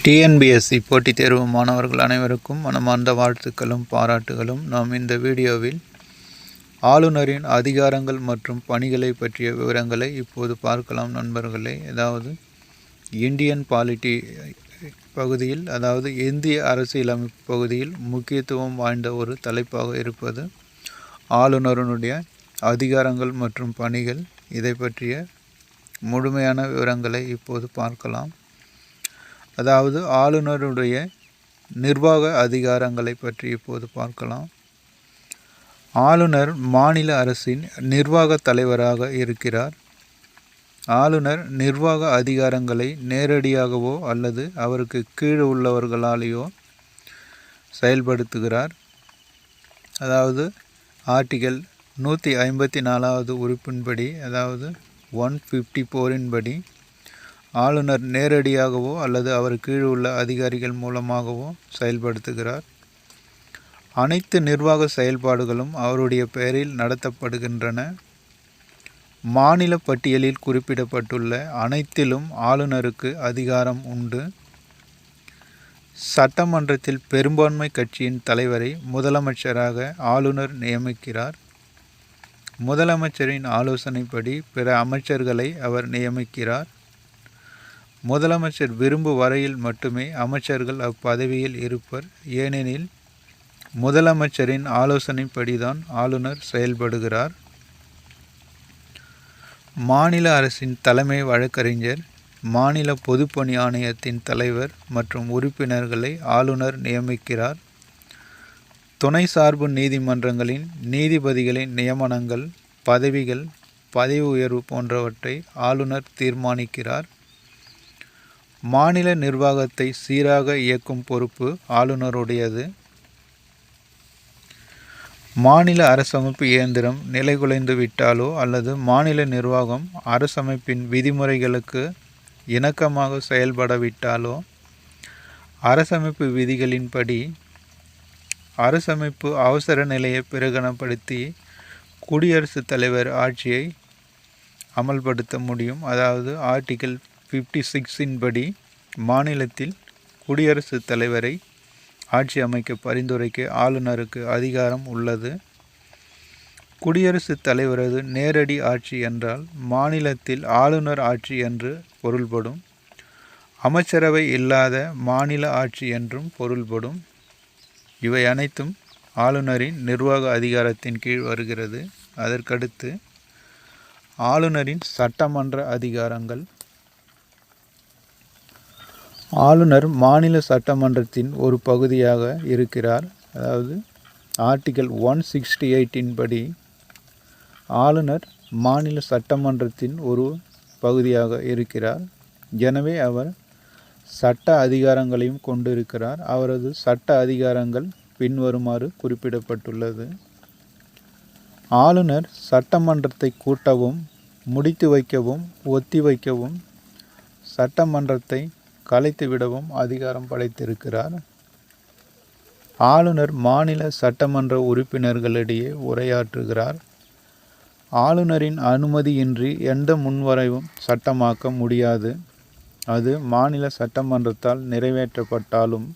TNPSC போட்டித் தேர்வு மாணவர்கள் அனைவருக்கும் மனமார்ந்த வாழ்த்துக்களும் பாராட்டுகளும். நாம் இந்த வீடியோவில் ஆளுநரின் அதிகாரங்கள் மற்றும் பணிகளை பற்றிய விவரங்களை இப்போது பார்க்கலாம் நண்பர்களே. அதாவது இந்தியன் பாலிட்டி பகுதியில், அதாவது இந்திய அரசியலமைப்பு பகுதியில் முக்கியத்துவம் வாய்ந்த ஒரு தலைப்பாக இருப்பது ஆளுநருடைய அதிகாரங்கள் மற்றும் பணிகள். இதை பற்றிய முழுமையான விவரங்களை இப்போது பார்க்கலாம். அதாவது ஆளுநருடைய நிர்வாக அதிகாரங்களை பற்றி இப்போது பார்க்கலாம். ஆளுநர் மாநில அரசின் நிர்வாக தலைவராக இருக்கிறார். ஆளுநர் நிர்வாக அதிகாரங்களை நேரடியாகவோ அல்லது அவருக்கு கீழ் உள்ளவர்களாலேயோ செயல்படுத்துகிறார். அதாவது ஆர்டிகல் 154வது உறுப்பின்படி, அதாவது 154 படி ஆளுநர் நேரடியாகவோ அல்லது அவர் கீழ் உள்ள அதிகாரிகள் மூலமாகவோ செயல்படுத்துகிறார். அனைத்து நிர்வாக செயல்பாடுகளும் அவருடைய பெயரில் நடத்தப்படுகின்றன. மாநில பட்டியலில் குறிப்பிடப்பட்டுள்ள அனைத்திலும் ஆளுநருக்கு அதிகாரம் உண்டு. சட்டமன்றத்தில் பெரும்பான்மை கட்சியின் தலைவரை முதலமைச்சராக ஆளுநர் நியமிக்கிறார். முதலமைச்சரின் ஆலோசனைப்படி பிற அமைச்சர்களை அவர் நியமிக்கிறார். முதலமைச்சர் விரும்பும் வரையில் மட்டுமே அமைச்சர்கள் அப்பதவியில் இருப்பர். ஏனெனில் முதலமைச்சரின் ஆலோசனைப்படிதான் ஆளுநர் செயல்படுகிறார். மாநில அரசின் தலைமை வழக்கறிஞர், மாநில பொதுப்பணி ஆணையத்தின் தலைவர் மற்றும் உறுப்பினர்களை ஆளுநர் நியமிக்கிறார். துணை சார்பு நீதிமன்றங்களின் நீதிபதிகளின் நியமனங்கள், பதவிகள், பதவி உயர்வு போன்றவற்றை ஆளுநர் தீர்மானிக்கிறார். மாநில நிர்வாகத்தை சீராக இயக்கும் பொறுப்பு ஆளுநருடையது. மாநில அரசமைப்பு இயந்திரம் நிலைகுலைந்து விட்டாலோ அல்லது மாநில நிர்வாகம் அரசமைப்பின் விதிமுறைகளுக்கு இணக்கமாக செயல்படவிட்டாலோ அரசமைப்பு விதிகளின்படி அரசமைப்பு அவசர நிலையை பிரகடனப்படுத்தி குடியரசுத் தலைவர் ஆட்சியை அமல்படுத்த முடியும். அதாவது ஆர்டிகல் 56 படி மாநிலத்தில் குடியரசுத் தலைவரை ஆட்சி அமைக்க பரிந்துரைக்க ஆளுநருக்கு அதிகாரம் உள்ளது. குடியரசுத் தலைவரது நேரடி ஆட்சி என்றால் மாநிலத்தில் ஆளுநர் ஆட்சி என்று பொருள்படும். அமைச்சரவை இல்லாத மாநில ஆட்சி என்றும் பொருள்படும். இவை அனைத்தும் ஆளுநரின் நிர்வாக அதிகாரத்தின் கீழ் வருகிறது. அதற்கடுத்து ஆளுநரின் சட்டமன்ற அதிகாரங்கள். ஆளுநர் மாநில சட்டமன்றத்தின் ஒரு பகுதியாக இருக்கிறார். அதாவது ஆர்டிகல் 168 படி ஆளுநர் மாநில சட்டமன்றத்தின் ஒரு பகுதியாக இருக்கிறார். எனவே அவர் சட்ட அதிகாரங்களையும் கொண்டிருக்கிறார். அவரது சட்ட அதிகாரங்கள் பின்வருமாறு குறிப்பிடப்பட்டுள்ளது. ஆளுநர் சட்டமன்றத்தை கூட்டவும், முடித்து வைக்கவும், ஒத்திவைக்கவும், சட்டமன்றத்தை கலைத்துவிடவும் அதிகாரம் படைத்திருக்கிறார். ஆளுநர் மாநில சட்டமன்ற உறுப்பினர்களிடையே உரையாற்றுகிறார். ஆளுநரின் அனுமதியின்றி எந்த முன்வரைவும் சட்டமாக்க முடியாது. அது மாநில சட்டமன்றத்தால் நிறைவேற்றப்பட்டாலும்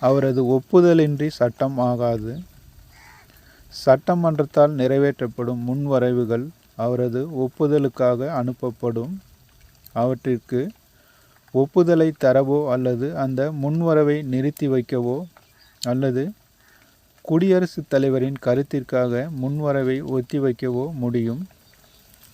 அவரது ஒப்புதலின்றி சட்டம் ஆகாது. சட்டமன்றத்தால் நிறைவேற்றப்படும் முன்வரைவுகள் அவரது ஒப்புதலுக்காக அனுப்பப்படும். அவற்றிற்கு ஒப்புதலை தரவோ அல்லது அந்த முன்வரவை நிறுத்தி வைக்கவோ அல்லது குடியரசுத் தலைவரின் கருத்திற்காக முன்வரவை ஒத்திவைக்கவோ முடியும்.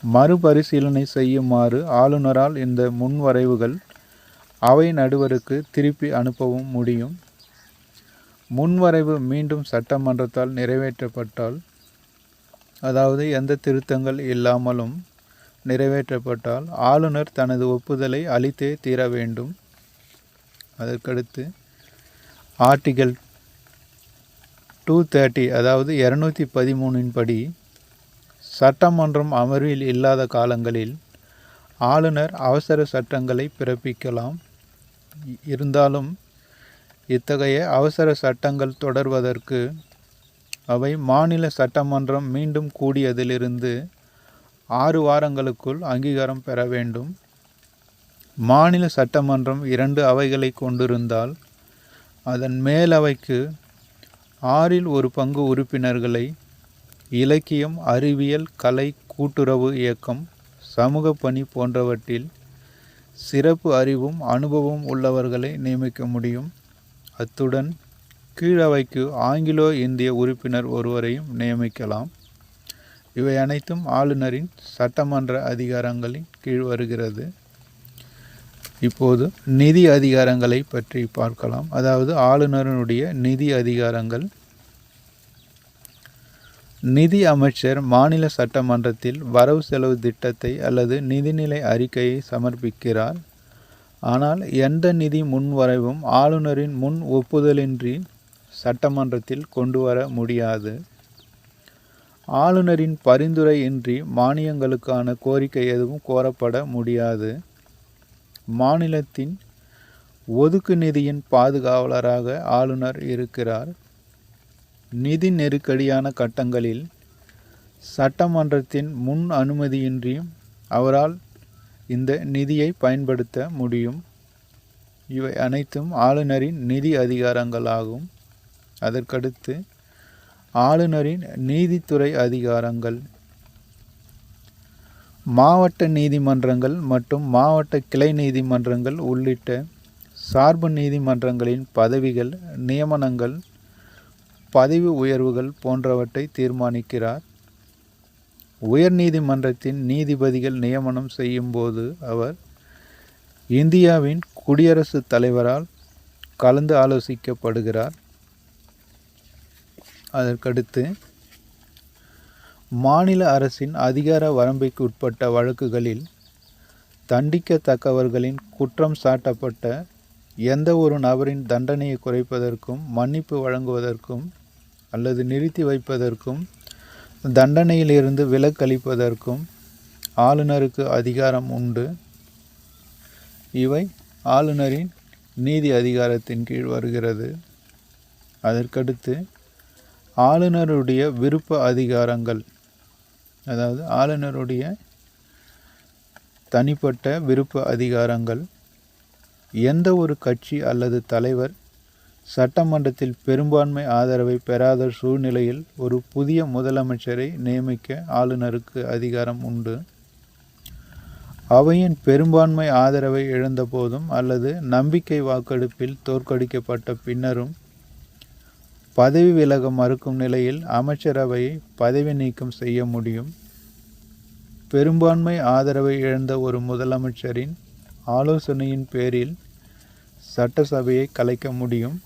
மறுபரிசீலனை செய்யுமாறு ஆளுநரால் இந்த முன்வரைவுகள் அவை நடுவருக்கு திருப்பி அனுப்பவும் முடியும். முன்வரைவு மீண்டும் சட்டமன்றத்தால் நிறைவேற்றப்பட்டால், அதாவது எந்த திருத்தங்கள் இல்லாமலும் நிறைவேற்றப்பட்டால் ஆளுநர் தனது ஒப்புதலை அளித்தே தீர வேண்டும். அதற்கடுத்து ஆர்டிகல் 230, அதாவது 213 படி சட்டமன்றம் அமர்வில் இல்லாத காலங்களில் ஆளுநர் அவசர சட்டங்களை பிறப்பிக்கலாம். இருந்தாலும் இத்தகைய அவசர சட்டங்கள் தொடர்வதற்கு அவை மாநில சட்டமன்றம் மீண்டும் கூடியதிலிருந்து 6 வாரங்களுக்குள் அங்கீகாரம் பெற வேண்டும். மாநில சட்டமன்றம் 2 அவைகளை கொண்டிருந்தால் அதன் மேலவைக்கு 1/6 உறுப்பினர்களை இலக்கியம், அறிவியல், கலை, கூட்டுறவு இயக்கம், சமூக பணி போன்றவற்றில் சிறப்பு அறிவும் அனுபவம் உள்ளவர்களை நியமிக்க முடியும். அத்துடன் கீழவைக்கு ஆங்கிலோ இந்திய உறுப்பினர் ஒருவரையும் நியமிக்கலாம். இவை அனைத்தும் ஆளுநரின் சட்டமன்ற அதிகாரங்களின் கீழ் வருகிறது. இப்போது நிதி அதிகாரங்களை பற்றி பார்க்கலாம். அதாவது ஆளுநருடைய நிதி அதிகாரங்கள். நிதி அமைச்சர் மாநில சட்டமன்றத்தில் வரவு செலவு திட்டத்தை அல்லது நிதிநிலை அறிக்கையை சமர்ப்பிக்கிறார். ஆனால் எந்த நிதி முன்வரைவும் ஆளுநரின் முன் ஒப்புதலின்றி சட்டமன்றத்தில் கொண்டு வர முடியாது. ஆளுநரின் பரிந்துரை இன்றி மானியங்களுக்கான கோரிக்கை எதுவும் கோரப்பட முடியாது. மாநிலத்தின் ஒதுக்கு நிதியின் பாதுகாவலராக ஆளுநர் இருக்கிறார். நிதி நெருக்கடியான கட்டங்களில் சட்டமன்றத்தின் முன் அனுமதியின்றியும் அவரால் இந்த நிதியை பயன்படுத்த முடியும். இவை அனைத்தும் ஆளுநரின் நிதி அதிகாரங்களாகும். அதற்கடுத்து ஆளுநரின் நீதித்துறை அதிகாரங்கள். மாவட்ட நீதிமன்றங்கள் மற்றும் மாவட்ட கிளை நீதிமன்றங்கள் உள்ளிட்ட சார்பு நீதிமன்றங்களின் பதவிகள், நியமனங்கள், பதவி உயர்வுகள் போன்றவற்றை தீர்மானிக்கிறார். உயர் நீதிமன்றத்தின் நீதிபதிகள் நியமனம் செய்யும்போது அவர் இந்தியாவின் குடியரசுத் தலைவரால் கலந்து ஆலோசிக்கப்படுகிறார். அதற்கடுத்து மாநில அரசின் அதிகார வரம்பைக்கு உட்பட்ட வழக்குகளில் தண்டிக்கத்தக்கவர்களின் குற்றம் சாட்டப்பட்ட எந்த ஒரு நபரின் தண்டனையை குறைப்பதற்கும், மன்னிப்பு வழங்குவதற்கும் அல்லது நிறுத்தி வைப்பதற்கும், தண்டனையிலிருந்து விலக்களிப்பதற்கும் ஆளுநருக்கு அதிகாரம் உண்டு. இவை ஆளுநரின் நீதி அதிகாரத்தின் கீழ் வருகிறது. அதற்கடுத்து ஆளுநருடைய விருப்ப அதிகாரங்கள். அதாவது ஆளுநருடைய தனிப்பட்ட விருப்ப அதிகாரங்கள். எந்த ஒரு கட்சி அல்லது தலைவர் சட்டமன்றத்தில் பெரும்பான்மை ஆதரவை பெறாத சூழ்நிலையில் ஒரு புதிய முதலமைச்சரை நியமிக்க ஆளுநருக்கு அதிகாரம் உண்டு. அவையின் பெரும்பான்மை ஆதரவை இழந்த போதும் அல்லது நம்பிக்கை வாக்கெடுப்பில் தோற்கடிக்கப்பட்ட பின்னரும் பதவி விலக மறுக்கும் நிலையில் அமைச்சரவையை பதவி நீக்கம் செய்ய முடியும். பெரும்பான்மை ஆதரவை இழந்த ஒரு முதலமைச்சரின் ஆலோசனையின் பேரில் சட்டசபையை கலைக்க முடியும்.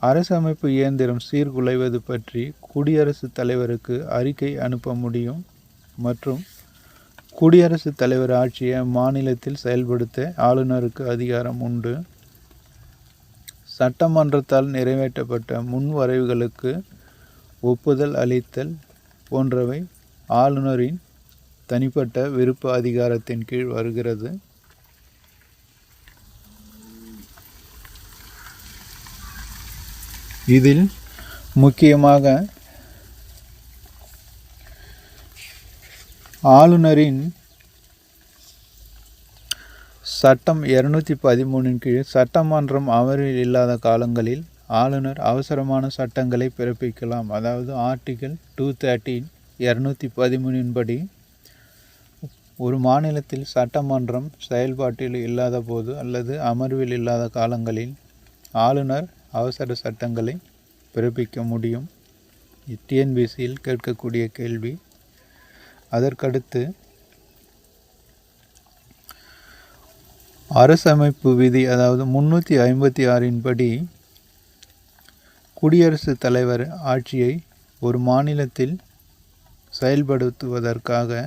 அரசமைப்பு இயந்திரம் சீர்குலைவது பற்றி குடியரசுத் தலைவருக்கு அறிக்கை அனுப்ப முடியும் மற்றும் குடியரசுத் தலைவர் ஆட்சியை மாநிலத்தில் செயல்படுத்த ஆளுநருக்கு அதிகாரம் உண்டு. சட்டமன்றத்தால் நிறைவேற்றப்பட்ட முன்வரைவுகளுக்கு ஒப்புதல் அளித்தல் போன்றவை ஆளுநரின் தனிப்பட்ட விருப்ப அதிகாரத்தின் கீழ் வருகிறது. இதில் முக்கியமாக ஆளுநரின் சட்டம் 213 கீழ் சட்டமன்றம் அமர்வில் இல்லாத காலங்களில் ஆளுநர் அவசரமான சட்டங்களை பிறப்பிக்கலாம். அதாவது ஆர்டிகிள் 213 213 படி ஒரு மாநிலத்தில் சட்டமன்றம் செயல்பாட்டில் இல்லாத போது அல்லது அமர்வில் இல்லாத காலங்களில் ஆளுநர் அவசர சட்டங்களை பிறப்பிக்க முடியும். டிஎன்பிசியில் கேட்கக்கூடிய கேள்வி. அதற்கடுத்து அரசமைப்பு விதி அதாவது 356 படி குடியரசுத் தலைவர் ஆட்சியை ஒரு மாநிலத்தில் செயல்படுத்துவதற்காக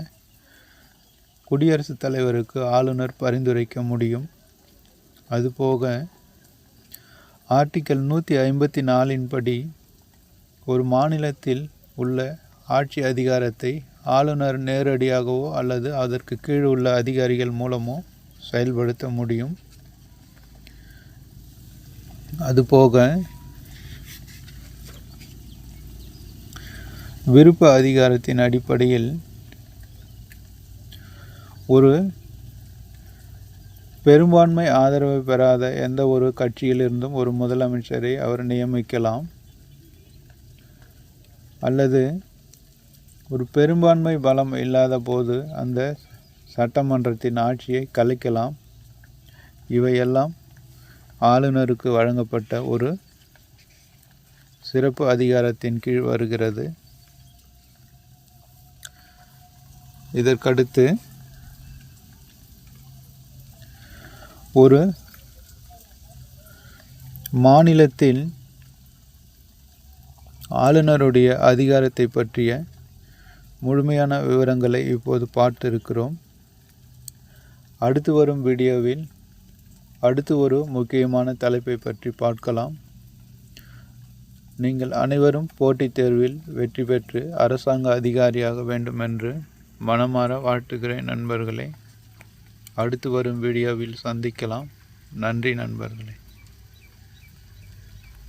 குடியரசுத் தலைவருக்கு ஆளுநர் பரிந்துரைக்க முடியும். அதுபோக ஆர்டிகிள் 154 படி ஒரு மாநிலத்தில் உள்ள ஆட்சி அதிகாரத்தை ஆளுநர் நேரடியாகவோ அல்லது அதற்கு கீழ் உள்ள அதிகாரிகள் மூலமோ செயல்படுத்த முடியும். அதுபோக விருப்ப அதிகாரத்தின் அடிப்படையில் ஒரு பெரும்பான்மை ஆதரவை பெறாத எந்த ஒரு கட்சியிலிருந்தும் ஒரு முதலமைச்சரை அவர் நியமிக்கலாம், அல்லது ஒரு பெரும்பான்மை பலம் இல்லாத போது அந்த சட்டமன்றத்தின் ஆட்சியை கலைக்கலாம். இவையெல்லாம் ஆளுநருக்கு வழங்கப்பட்ட ஒரு சிறப்பு அதிகாரத்தின் கீழ் வருகிறது. இதற்கடுத்து ஒரு மாநிலத்தில் ஆளுநருடைய அதிகாரத்தை பற்றிய முழுமையான விவரங்களை இப்போது பார்த்திருக்கிறோம். அடுத்து வரும் வீடியோவில் அடுத்து ஒரு முக்கியமான தலைப்பை பற்றி பார்க்கலாம். நீங்கள் அனைவரும் போட்டித் தேர்வில் வெற்றி பெற்று அரசாங்க அதிகாரியாக வேண்டும் என்று மனமாற வாழ்த்துகிறேன் நண்பர்களே. அடுத்து வரும் வீடியோவில் சந்திக்கலாம். நன்றி நண்பர்களே.